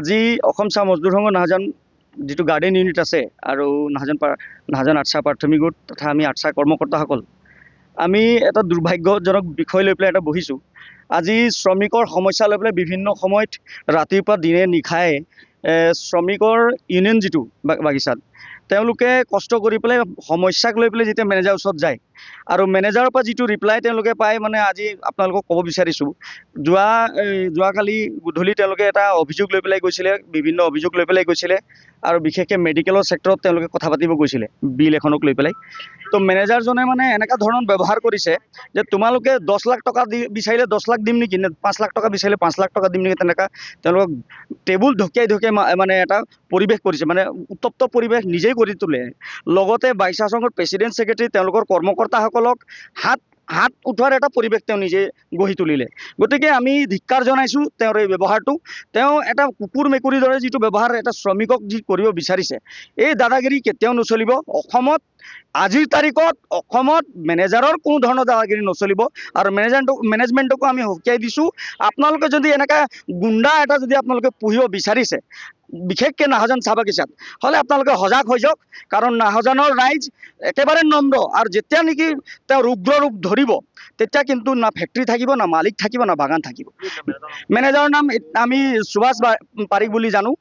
আজি অসম চাহ মজদুৰ সংঘ নাহাজান যিটো গাৰ্ডেন ইউনিট আছে আৰু নাহাজান আঠছা প্ৰাথমিক গোট তথা আমি আঠছা কৰ্মকৰ্তাসকল আমি এটা দুৰ্ভাগ্যজনক বিষয় লৈ পেলাই এটা বহিছোঁ। আজি শ্ৰমিকৰ সমস্যা লৈ পেলাই বিভিন্ন সময়ত ৰাতিপুৱা দিনে নিশাই শ্ৰমিকৰ ইউনিয়ন যিটো বাগিচাত তেওঁলোকে কষ্ট কৰি পেলাই সমস্যাক লৈ পেলাই যেতিয়া মেনেজাৰৰ ওচৰত যায় আৰু মেনেজাৰৰ পৰা যিটো ৰিপ্লাই তেওঁলোকে পায় মানে আজি আপোনালোকক ক'ব বিচাৰিছোঁ। যোৱাকালি গধূলি তেওঁলোকে এটা অভিযোগ লৈ পেলাই গৈছিলে, বিভিন্ন অভিযোগ লৈ পেলাই গৈছিলে আৰু বিশেষকৈ মেডিকেলৰ চেক্টৰত তেওঁলোকে কথা পাতিব গৈছিলে বিল এখনক লৈ পেলাই। তো মেনেজাৰজনে মানে এনেকুৱা ধৰণৰ ব্যৱহাৰ কৰিছে যে তোমালোকে 10 লাখ টকা বিচাৰিলে 10 লাখ দিম নেকি, 5 লাখ টকা বিচাৰিলে 5 লাখ টকা দিম নেকি, তেনেকুৱা তেওঁলোকক টেবুল ঢকিয়াই মানে এটা পৰিৱেশ কৰিছে, মানে উত্তপ্ত পৰিৱেশ নিজেই কৰি তোলে। লগতে বাগিচা সংঘৰ প্ৰেচিডেণ্ট ছেক্ৰেটাৰী তেওঁলোকৰ কৰ্মকৰ্তাসকলক হাত উঠোৱাৰ এটা পৰিৱেশ তেওঁ নিজে গঢ়ি তুলিলে। গতিকে আমি ধিক্কাৰ জনাইছোঁ তেওঁৰ এই ব্যৱহাৰটো। তেওঁ এটা কুকুৰ মেকুৰীৰ দৰে যিটো ব্যৱহাৰ এটা শ্ৰমিকক যি কৰিব বিচাৰিছে, এই দাদাগিৰি কেতিয়াও নচলিব। অসমত আজিৰ তাৰিখত অসমত মেনেজাৰৰ কোনো ধৰণৰ দাদাগিৰি নচলিব আৰু মেনেজমেণ্টকো আমি সকীয়াই দিছোঁ। আপোনালোকে যদি এনেকুৱা গুণ্ডা এটা যদি আপোনালোকে পুহিব বিচাৰিছে বিশেষকৈ নাহাজান চাহ বাগিচাত, হ'লে আপোনালোকে সজাগ হৈ যাওক। কাৰণ নাহাজানৰ ৰাইজ একেবাৰে নম্ৰ আৰু যেতিয়া নেকি তেওঁ ৰুদ্ৰ ৰূপ ধৰিব তেতিয়া কিন্তু না ফেক্টৰী থাকিব, না মালিক থাকিব, না বাগান থাকিব। মেনেজাৰৰ নাম আমি সুভাষ পাৰিক বুলি জানো।